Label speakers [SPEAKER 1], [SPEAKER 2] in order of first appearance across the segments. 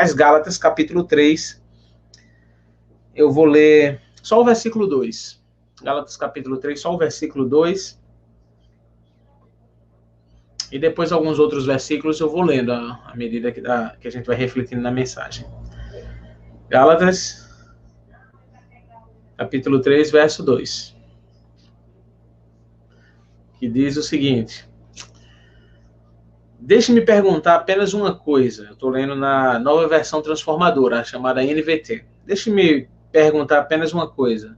[SPEAKER 1] Mas Gálatas, capítulo 3, eu vou ler só o versículo 2. Gálatas, capítulo 3, só o versículo 2. E depois alguns outros versículos eu vou lendo à medida que a gente vai refletindo na mensagem. Gálatas, capítulo 3, verso 2. Que diz o seguinte: deixe-me perguntar apenas uma coisa. Eu estou lendo na nova versão transformadora, chamada NVT. Deixe-me perguntar apenas uma coisa.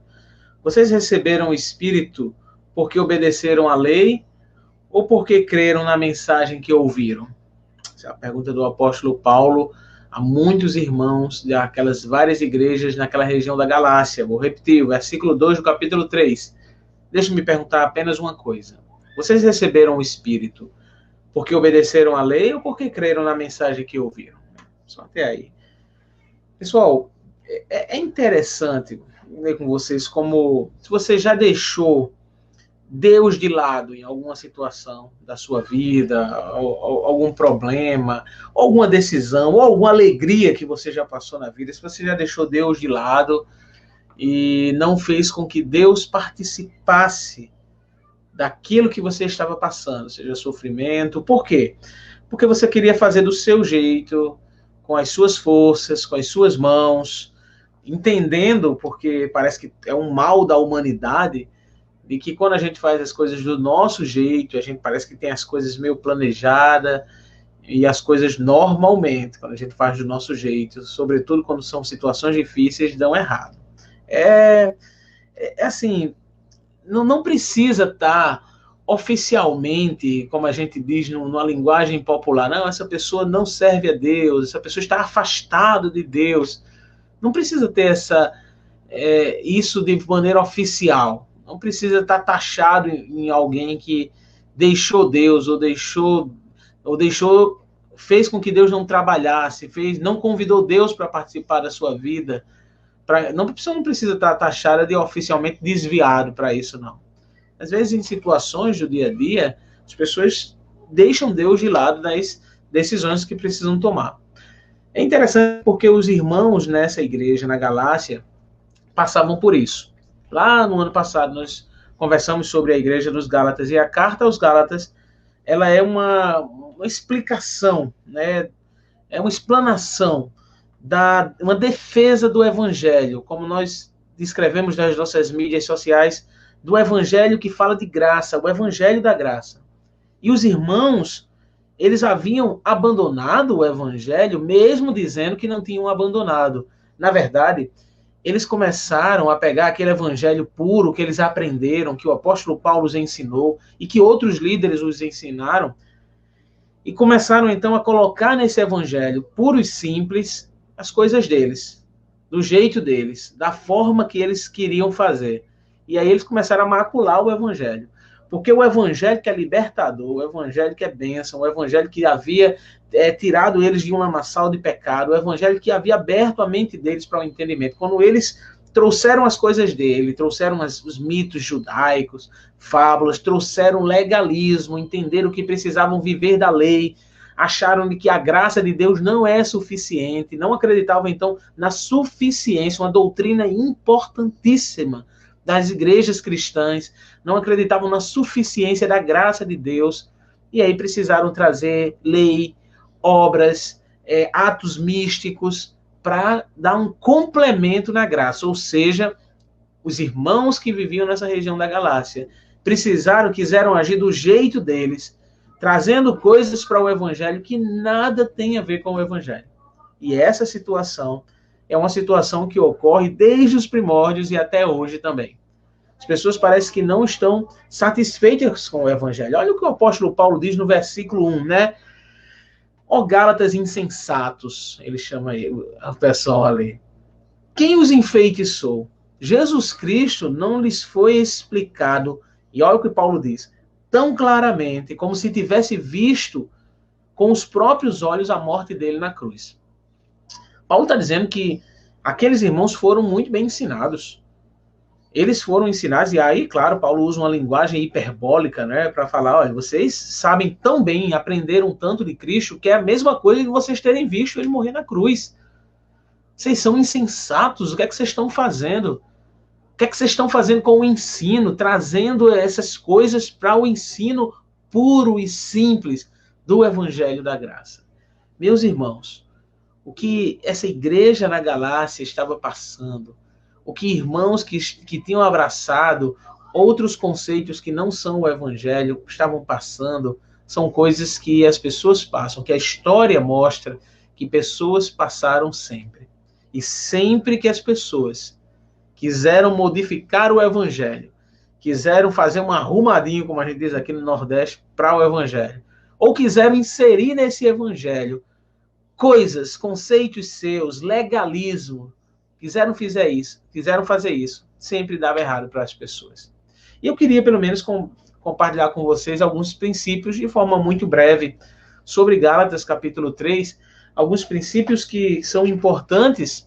[SPEAKER 1] Vocês receberam o Espírito porque obedeceram à lei ou porque creram na mensagem que ouviram? Essa é a pergunta do apóstolo Paulo a muitos irmãos daquelas várias igrejas naquela região da Galácia. Vou repetir, o versículo 2 do capítulo 3. Deixe-me perguntar apenas uma coisa. Vocês receberam o Espírito porque obedeceram à lei ou porque creram na mensagem que ouviram? Só até aí. Pessoal, é interessante ver com vocês como, se você já deixou Deus de lado em alguma situação da sua vida, algum problema, alguma decisão, ou alguma alegria que você já passou na vida, se você já deixou Deus de lado e não fez com que Deus participasse daquilo que você estava passando, seja sofrimento. Por quê? Porque você queria fazer do seu jeito, com as suas forças, com as suas mãos, entendendo, porque parece que é um mal da humanidade, de que quando a gente faz as coisas do nosso jeito, a gente parece que tem as coisas meio planejadas, e as coisas normalmente, quando a gente faz do nosso jeito, sobretudo quando são situações difíceis, dão errado. É assim, não precisa estar oficialmente, como a gente diz numa linguagem popular, não, essa pessoa não serve a Deus, essa pessoa está afastada de Deus. Não precisa ter isso de maneira oficial. Não precisa estar taxado em alguém que deixou Deus, fez com que Deus não trabalhasse, não convidou Deus para participar da sua vida. Não precisa estar taxada de oficialmente desviado para isso, não. Às vezes, em situações do dia a dia, as pessoas deixam Deus de lado das decisões que precisam tomar. É interessante porque os irmãos nessa igreja, na Galácia, passavam por isso. Lá no ano passado, nós conversamos sobre a igreja dos Gálatas, e a carta aos Gálatas, ela é uma explicação, né? É uma explanação, uma defesa do evangelho, como nós descrevemos nas nossas mídias sociais, do evangelho que fala de graça, o evangelho da graça. E os irmãos, eles haviam abandonado o evangelho, mesmo dizendo que não tinham abandonado. Na verdade, eles começaram a pegar aquele evangelho puro que eles aprenderam, que o apóstolo Paulo os ensinou e que outros líderes os ensinaram, e começaram então a colocar nesse evangelho puro e simples as coisas deles, do jeito deles, da forma que eles queriam fazer. E aí eles começaram a macular o evangelho. Porque o evangelho que é libertador, o evangelho que é bênção, o evangelho que havia tirado eles de um lamaçal de pecado, o evangelho que havia aberto a mente deles para o entendimento. Quando eles trouxeram as coisas dele, trouxeram os mitos judaicos, fábulas, trouxeram legalismo, entenderam que precisavam viver da lei, acharam que a graça de Deus não é suficiente, não acreditavam então na suficiência, uma doutrina importantíssima das igrejas cristãs, não acreditavam na suficiência da graça de Deus, e aí precisaram trazer lei, obras, atos místicos, para dar um complemento na graça. Ou seja, os irmãos que viviam nessa região da Galácia quiseram agir do jeito deles, trazendo coisas para o evangelho que nada tem a ver com o evangelho. E essa situação é uma situação que ocorre desde os primórdios e até hoje também. As pessoas parecem que não estão satisfeitas com o evangelho. Olha o que o apóstolo Paulo diz no versículo 1, né? Ó Gálatas insensatos, ele chama o pessoal ali. Quem os enfeitiçou? Jesus Cristo não lhes foi explicado, e olha o que Paulo diz, tão claramente, como se tivesse visto com os próprios olhos a morte dele na cruz. Paulo está dizendo que aqueles irmãos foram muito bem ensinados. eles foram ensinados, e aí, claro, Paulo usa uma linguagem hiperbólica, né, para falar, olha, vocês sabem tão bem, aprenderam tanto de Cristo, que é a mesma coisa que vocês terem visto ele morrer na cruz. Vocês são insensatos, o que é que vocês estão fazendo? O que é que vocês estão fazendo com o ensino, trazendo essas coisas para o ensino puro e simples do Evangelho da Graça? Meus irmãos, o que essa igreja na Galácia estava passando, o que irmãos que tinham abraçado outros conceitos que não são o Evangelho estavam passando, são coisas que as pessoas passam, que a história mostra que pessoas passaram sempre. E sempre que as pessoas quiseram modificar o Evangelho, quiseram fazer um arrumadinho, como a gente diz aqui no Nordeste, para o Evangelho, ou quiseram inserir nesse Evangelho coisas, conceitos seus, legalismo, quiseram fazer isso, sempre dava errado para as pessoas. E eu queria, pelo menos, compartilhar com vocês alguns princípios, de forma muito breve, sobre Gálatas, capítulo 3, alguns princípios que são importantes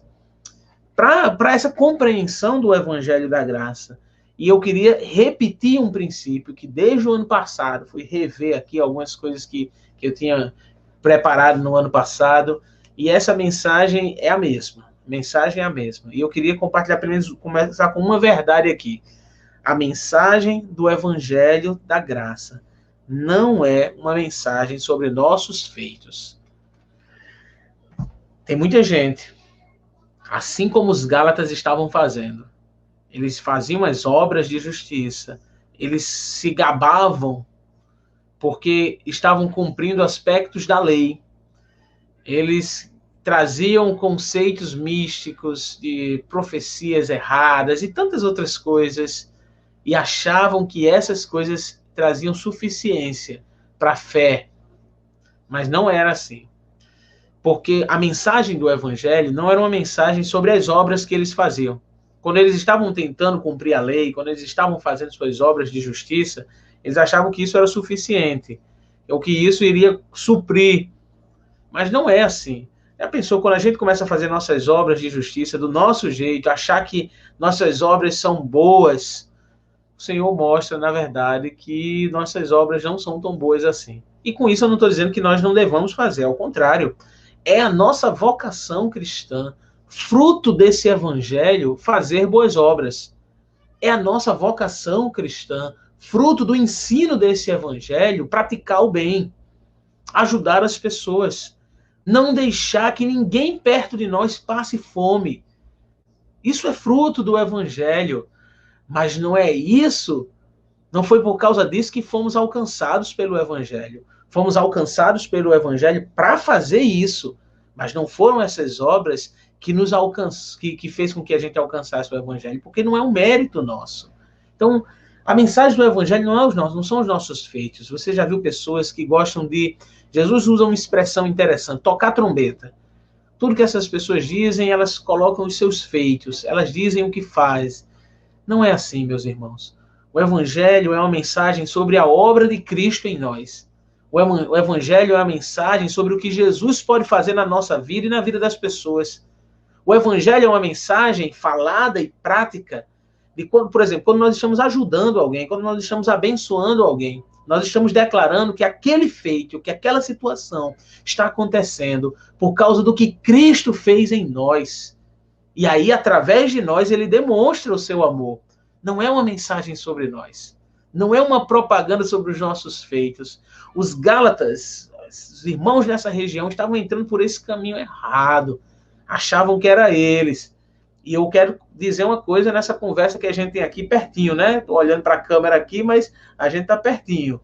[SPEAKER 1] para essa compreensão do Evangelho da Graça. E eu queria repetir um princípio que, desde o ano passado, fui rever aqui algumas coisas que eu tinha preparado no ano passado, e essa mensagem é a mesma. Mensagem é a mesma. E eu queria compartilhar, pelo menos, começar com uma verdade aqui. A mensagem do Evangelho da Graça não é uma mensagem sobre nossos feitos. Tem muita gente, assim como os Gálatas estavam fazendo, eles faziam as obras de justiça, eles se gabavam porque estavam cumprindo aspectos da lei, eles traziam conceitos místicos de profecias erradas e tantas outras coisas, e achavam que essas coisas traziam suficiência para a fé. Mas não era assim. Porque a mensagem do Evangelho não era uma mensagem sobre as obras que eles faziam. Quando eles estavam tentando cumprir a lei, quando eles estavam fazendo suas obras de justiça, eles achavam que isso era suficiente, ou que isso iria suprir. Mas não é assim. Já pensou, quando a gente começa a fazer nossas obras de justiça do nosso jeito, achar que nossas obras são boas, o Senhor mostra, na verdade, que nossas obras não são tão boas assim. E com isso eu não estou dizendo que nós não devamos fazer, ao contrário. É a nossa vocação cristã, fruto desse evangelho, fazer boas obras. É a nossa vocação cristã, fruto do ensino desse evangelho, praticar o bem, ajudar as pessoas, não deixar que ninguém perto de nós passe fome. Isso é fruto do evangelho, mas não é isso, não foi por causa disso que fomos alcançados pelo evangelho. Fomos alcançados pelo evangelho para fazer isso, mas não foram essas obras que nos que fez com que a gente alcançasse o evangelho, porque não é um mérito nosso. Então, a mensagem do evangelho não são os nossos feitos. Você já viu pessoas que gostam de... Jesus usa uma expressão interessante, tocar trombeta. Tudo que essas pessoas dizem, elas colocam os seus feitos, elas dizem o que faz. Não é assim, meus irmãos. O evangelho é uma mensagem sobre a obra de Cristo em nós. O evangelho é a mensagem sobre o que Jesus pode fazer na nossa vida e na vida das pessoas. O evangelho é uma mensagem falada e prática de quando, por exemplo, quando nós estamos ajudando alguém, quando nós estamos abençoando alguém, nós estamos declarando que aquele feito, que aquela situação está acontecendo por causa do que Cristo fez em nós. E aí, através de nós, ele demonstra o seu amor. Não é uma mensagem sobre nós. Não é uma propaganda sobre os nossos feitos. Os Gálatas, os irmãos dessa região, estavam entrando por esse caminho errado. Achavam que era eles. E eu quero dizer uma coisa nessa conversa que a gente tem aqui pertinho, né? Estou olhando para a câmera aqui, mas a gente está pertinho.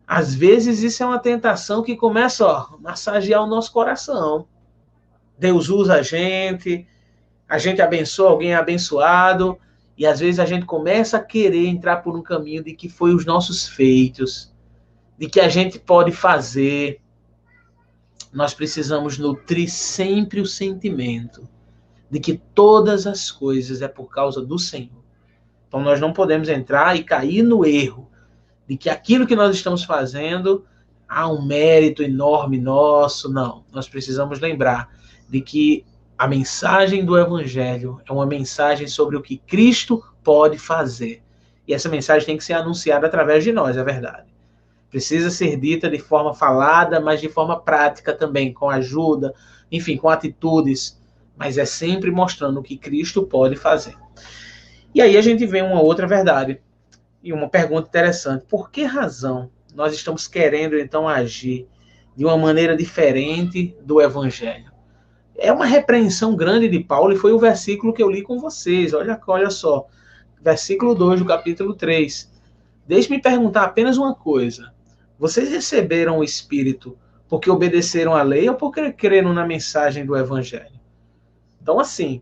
[SPEAKER 1] Às vezes isso é uma tentação que começa a massagear o nosso coração. Deus usa a gente abençoa, alguém é abençoado, e às vezes a gente começa a querer entrar por um caminho de que foi os nossos feitos, de que a gente pode fazer. Nós precisamos nutrir sempre o sentimento de que todas as coisas é por causa do Senhor. Então nós não podemos entrar e cair no erro de que aquilo que nós estamos fazendo há um mérito enorme nosso. Não, nós precisamos lembrar de que A mensagem do Evangelho é uma mensagem sobre o que Cristo pode fazer. E essa mensagem tem que ser anunciada através de nós, é verdade. Precisa ser dita de forma falada, mas de forma prática também, com ajuda, enfim, com atitudes. Mas é sempre mostrando o que Cristo pode fazer. E aí a gente vê uma outra verdade. E uma pergunta interessante. Por que razão nós estamos querendo, então, agir de uma maneira diferente do Evangelho? É uma repreensão grande de Paulo, e foi o versículo que eu li com vocês. Olha só, versículo 2 do capítulo 3. Deixe-me perguntar apenas uma coisa. Vocês receberam o Espírito porque obedeceram à lei ou porque creram na mensagem do Evangelho? Então, assim,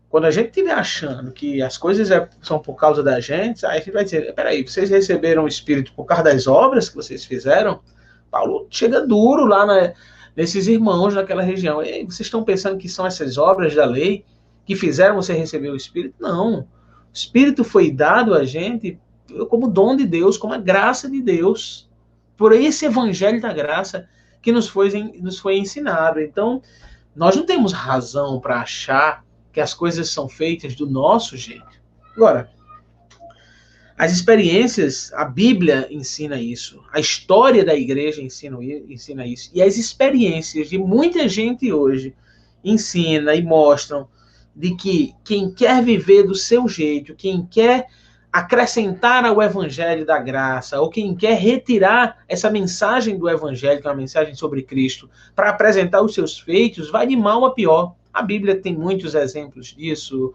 [SPEAKER 1] quando a gente estiver achando que as coisas são por causa da gente, aí a gente vai dizer, peraí, vocês receberam o Espírito por causa das obras que vocês fizeram? Paulo chega duro lá nesses irmãos naquela região. E vocês estão pensando que são essas obras da lei que fizeram você receber o Espírito? Não. O Espírito foi dado a gente como dom de Deus, como a graça de Deus, por esse evangelho da graça que nos foi ensinado. Então, nós não temos razão para achar que as coisas são feitas do nosso jeito. Agora, as experiências, a Bíblia ensina isso, a história da igreja ensina isso, e as experiências de muita gente hoje ensina e mostram de que quem quer viver do seu jeito, quem quer acrescentar ao evangelho da graça, ou quem quer retirar essa mensagem do evangelho, que é uma mensagem sobre Cristo, para apresentar os seus feitos, vai de mal a pior. A Bíblia tem muitos exemplos disso,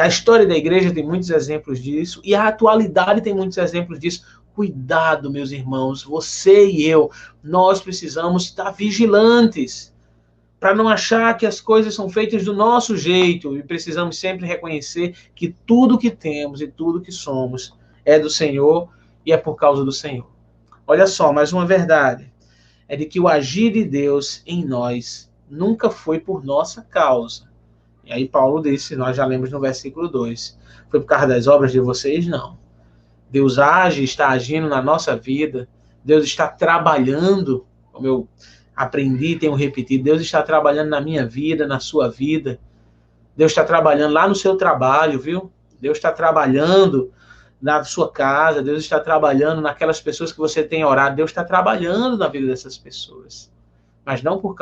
[SPEAKER 1] a história da igreja tem muitos exemplos disso, e a atualidade tem muitos exemplos disso. Cuidado, meus irmãos, você e eu, nós precisamos estar vigilantes, para não achar que as coisas são feitas do nosso jeito, e precisamos sempre reconhecer que tudo que temos e tudo que somos é do Senhor e é por causa do Senhor. Olha só, mais uma verdade, é de que o agir de Deus em nós nunca foi por nossa causa. E aí Paulo disse, nós já lemos no versículo 2, foi por causa das obras de vocês? Não. Deus age, está agindo na nossa vida, Deus está trabalhando, como eu aprendi, tenho repetido, Deus está trabalhando na minha vida, na sua vida, Deus está trabalhando lá no seu trabalho, viu? Deus está trabalhando na sua casa, Deus está trabalhando naquelas pessoas que você tem orado, Deus está trabalhando na vida dessas pessoas. Mas não por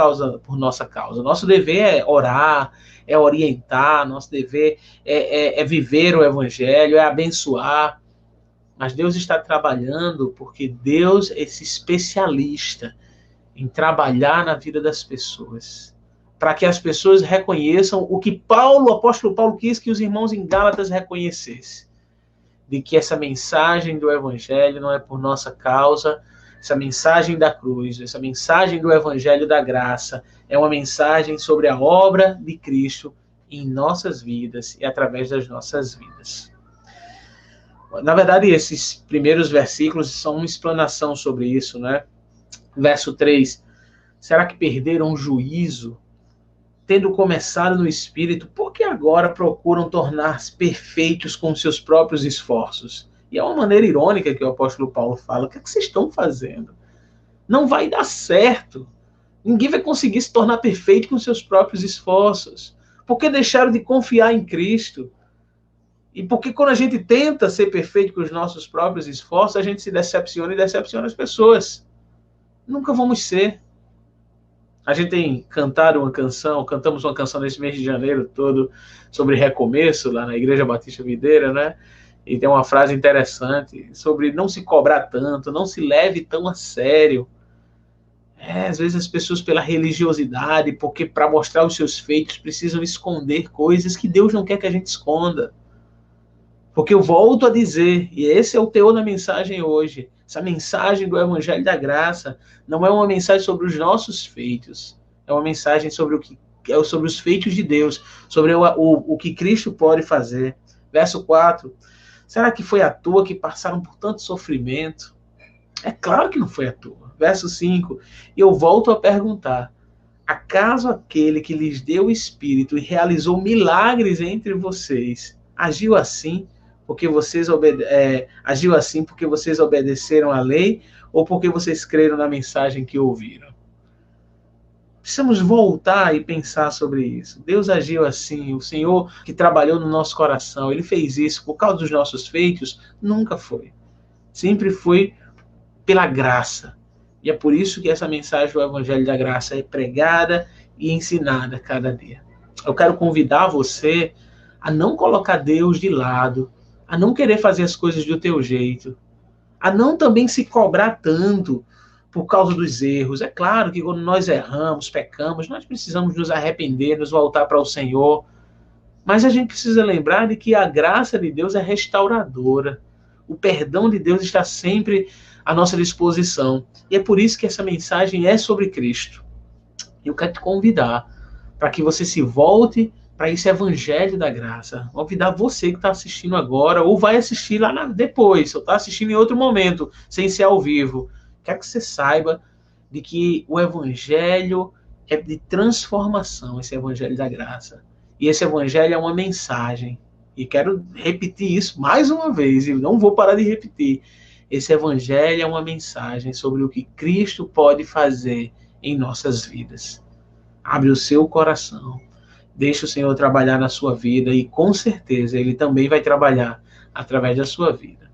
[SPEAKER 1] nossa causa. Nosso dever é orar, é orientar, nosso dever é viver o evangelho, é abençoar. Mas Deus está trabalhando porque Deus é esse especialista em trabalhar na vida das pessoas, para que as pessoas reconheçam o que o apóstolo Paulo quis que os irmãos em Gálatas reconhecessem, de que essa mensagem do evangelho não é por nossa causa. Essa mensagem da cruz, essa mensagem do evangelho da graça, é uma mensagem sobre a obra de Cristo em nossas vidas e através das nossas vidas. Na verdade, esses primeiros versículos são uma explanação sobre isso, né? Verso 3, será que perderam o juízo, tendo começado no Espírito, por que agora procuram tornar-se perfeitos com seus próprios esforços? E é uma maneira irônica que o apóstolo Paulo fala, o que é que vocês estão fazendo? Não vai dar certo. Ninguém vai conseguir se tornar perfeito com seus próprios esforços. Porque deixaram de confiar em Cristo. E porque quando a gente tenta ser perfeito com os nossos próprios esforços, a gente se decepciona e decepciona as pessoas. Nunca vamos ser. A gente tem cantamos uma canção nesse mês de janeiro todo sobre recomeço, lá na Igreja Batista Videira, né? E tem uma frase interessante sobre não se cobrar tanto, não se leve tão a sério. Às vezes as pessoas, pela religiosidade, porque para mostrar os seus feitos, precisam esconder coisas que Deus não quer que a gente esconda. Porque eu volto a dizer, e esse é o teor da mensagem hoje, essa mensagem do Evangelho da Graça não é uma mensagem sobre os nossos feitos, é uma mensagem sobre sobre os feitos de Deus, sobre o que Cristo pode fazer. Verso 4, será que foi à toa que passaram por tanto sofrimento? É claro que não foi à toa. Verso 5, e eu volto a perguntar, acaso aquele que lhes deu o Espírito e realizou milagres entre vocês, agiu assim porque vocês obedeceram à lei ou porque vocês creram na mensagem que ouviram? Precisamos voltar e pensar sobre isso. Deus agiu assim, o Senhor que trabalhou no nosso coração, Ele fez isso por causa dos nossos feitos? Nunca foi. Sempre foi pela graça. E é por isso que essa mensagem do Evangelho da Graça é pregada e ensinada cada dia. Eu quero convidar você a não colocar Deus de lado, a não querer fazer as coisas do teu jeito, a não também se cobrar tanto por causa dos erros. É claro que quando nós erramos, pecamos, nós precisamos nos arrepender, nos voltar para o Senhor. Mas a gente precisa lembrar de que a graça de Deus é restauradora. O perdão de Deus está sempre à nossa disposição. E é por isso que essa mensagem é sobre Cristo. Eu quero te convidar para que você se volte para esse evangelho da graça. Vou convidar você que está assistindo agora, ou vai assistir lá depois, ou está assistindo em outro momento, sem ser ao vivo. Quero que você saiba de que o evangelho é de transformação, esse evangelho da graça. E esse evangelho é uma mensagem. E quero repetir isso mais uma vez, e não vou parar de repetir. Esse evangelho é uma mensagem sobre o que Cristo pode fazer em nossas vidas. Abre o seu coração, deixa o Senhor trabalhar na sua vida e com certeza Ele também vai trabalhar através da sua vida.